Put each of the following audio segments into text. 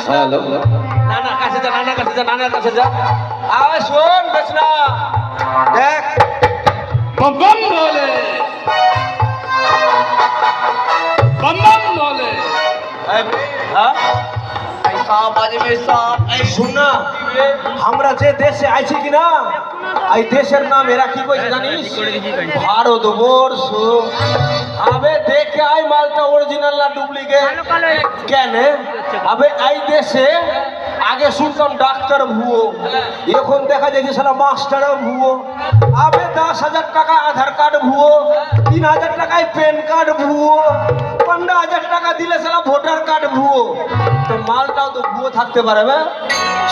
Hello নানার কাছে যা, নানার কাছে যা, নানার কাছে যা। আয় শোন বেচনা, দেখ बम बम बोले बम बम बोले হ্যাঁ শুন না, আমরা যে দেশে আইছি কিনা এই দেশের নাম এরা কি কইছে জানিস? ভারতবর্ষ। আবে দেখে আই মালটা অরিজিনাল না ডুপ্লিকেট কেন? আবে এই দেশে আগে শুনতাম ডাক্তার ভুয়ো, এখন দেখা যায় যে সারা মাস্টারও ভুয়ো। আবে 10,000 টাকা আধার কার্ড ভুয়ো, 3,000 টাকায় প্যান কার্ড ভুয়ো, 15,000 টাকা দিলে সারা ভোটার কার্ড ভুয়ো। তো মালটাও তো ভুয়ো থাকতে পারে।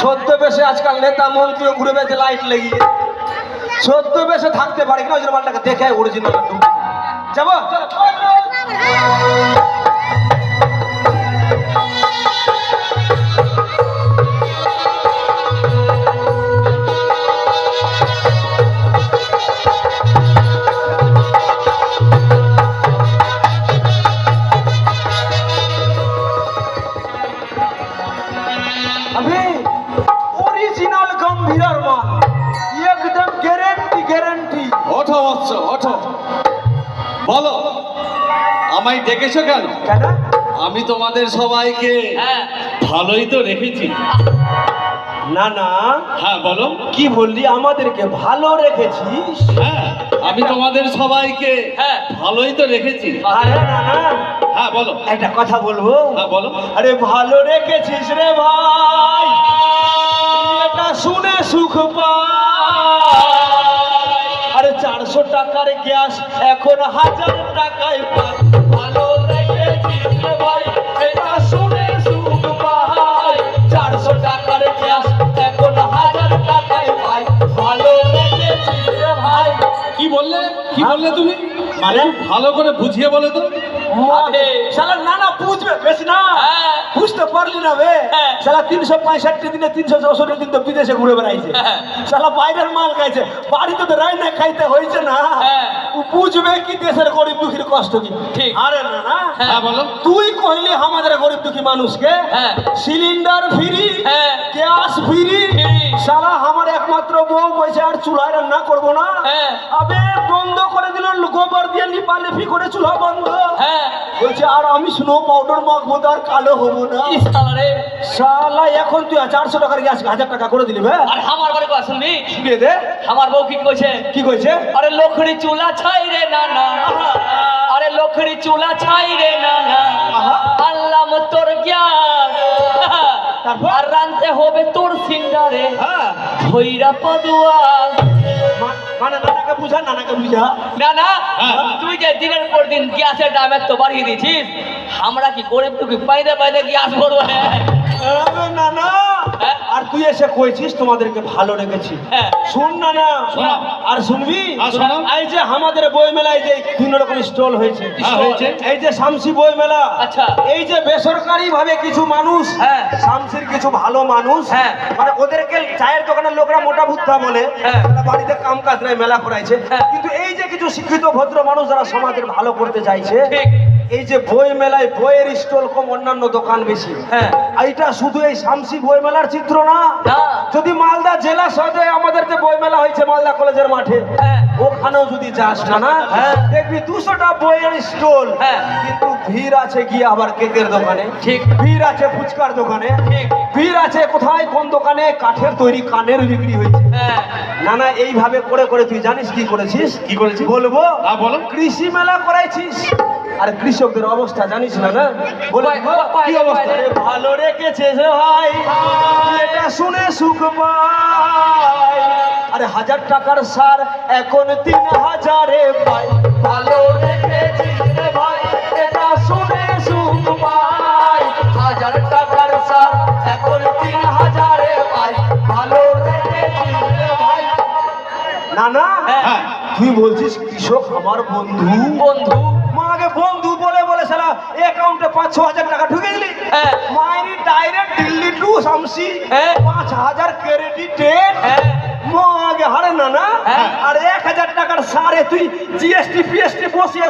সত্য বেশে আজকাল নেতা মন্ত্রীও ঘুরে বেড়াচ্ছে লাইট লেগিয়ে। সত্য বেশে থাকতে পারে কিনা ওই জন্য মালটাকে দেখে অরিজিনাল যাবো। अभी ओरिजिनल गंभीर माल एकदम গ্যারান্টি গ্যারান্টি। ওঠো বৎস ওঠো, বলো আমায় ডেকেছো কেন? কেন? আমি তোমাদের সবাইকে ভালোই তো রেখেছি। না না, হ্যাঁ বলো। কি বললি? আমাদেরকে ভালো রেখেছিস? হ্যাঁ আমি তোমাদের সবাইকে ভালোই তো রেখেছি। আরে না না, হ্যাঁ বলো। একটা কথা বলবো? হ্যাঁ বলো। আরে ভালো রেখেছিস রে ভাই, এটা শুনে সুখ পাই। আরে 400 টাকার গ্যাস এখন 1000 টাকায় পাই। ভালো রেখেছিস রে ভাই, এটা শুনে সুখ পাই। 400 টাকার গ্যাস এখন 1000 টাকায় পাই। ভালো রেখেছিস রে ভাই। কি বললে? কি বললে তুমি? মানে ভালো করে বুঝিয়ে বলে তো। শালা না না বুঝবে বেশি না, বুঝতে পারলি না বে? শালা 365 দিনে 364 দিন তো বিদেশে ঘুরে বেড়াইছে। শালা বাইরের মাল খাইছে, বাড়িতে তো রান্না খাইতে হয়েছে না। ও বুঝবে কি দেশের গরিব দুঃখীর কষ্ট কি? ঠিক। আরে না না, হ্যাঁ বলো। তুই কইলি আমাদের গরিব দুঃখী মানুষকে সিলিন্ডার ফ্রি, গ্যাস ফ্রি। শালা আমার একমাত্র বউ কইছে আর চুলায় রান্না করবো না। আবে বন্ধ করে দিল, গোবর দিয়ে লিপালিপি করে চুলা বন্ধ। বলছে আর আমি স্নো পাউডার মাখবো তো আর কালো হবো না। শালা এখন তুই 400 টাকার গ্যাস 1000 টাকা করে দিলি বে। আরে আমার বাড়ি কথা শুনবি? শুনিয়ে দে। আমার বউ কি কইছে? কি কইছে? আরে লখড়ি চুলা ছাই রে নানা, আরে লখড়ি চুলা ছাই রে নানা, আল্লাহ তোর গ্যাস আর রানতে হবে তোর সিন্ডারে ভৈরা পদুয়া। মানে নানাকে বুঝা, নানাকে বুঝা। না না, তুই যে দিনের পর দিন গ্যাসের দাম এত বাড়িয়ে দিছিস, আমরা কি গরিব দুঃখী পাইদে পাইদে গ্যাস ভরবো? আরে না না, আর তুই এসে কইছিস তোমাদেরকে ভালো রেখেছি। শুন না না, আর শুনবি? এই যে আমাদের বই মেলায় যে বিভিন্ন রকম স্টল হয়েছে, এই যে শামসি বই মেলা। আচ্ছা, এই যে বেসরকারি ভাবে কিছু মানুষ, শামসির কিছু ভালো মানুষ, মানে ওদেরকে চায়ের দোকানের লোকরা মোটা বুদ্ধা বলে, বাড়িতে কাম কাজ নাই মেলা করাইছে। কিন্তু এই যে কিছু শিক্ষিত ভদ্র মানুষ যারা সমাজের ভালো করতে চাইছে, এই যে বই মেলায় বইয়ের স্টল কম, অন্যান্য দোকান বেশি। এইটা শুধু এই শামসি বই মেলার চিত্র না। যদি মালদা জেলা শহরে আমাদের যে বই মেলা হয়েছে মালদা কলেজের মাঠে, ওখানেও যদি যাস না না, দেখবি 200টা বইয়ের স্টল, কিন্তু ভিড় আছে গিয়ে আবার কেকের দোকানে, ঠিক ভিড় আছে ফুচকার দোকানে, ঠিক ভিড় আছে কোথায় কোন দোকানে কাঠের তৈরি কানের বিক্রি হয়েছে। না না, এইভাবে করে করে তুই জানিস কি করেছিস? কি করেছিস বলবো? বলো। কৃষি মেলা করাইছিস। আর কৃষকদের অবস্থা জানিস না? না বলে কি অবস্থা? ভালো রেখেছিস ভাই, এটা শুনে সুখ পাই। আরে 1000 টাকার সার এখন 3000-এ পাই। ভালো রেখেছিস রে ভাই, এটা শুনে সুখ পাই। 1000 টাকার সার এখন 3000-এ পাই। ভালো রেখেছিস রে ভাই। না না, তুই বলছিস কৃষক আমার বন্ধু। বন্ধু মাকে বন্ধু বলে বলে সারা অ্যাকাউন্টে 5-6 হাজার টাকা ঢুকে দিলি। মায়েরই direct Delhi two Samsi 5000 credited. মাকে হারে না না, আর 1000 টাকার সারে তুই জিএসটি পিএসটি বসিয়ে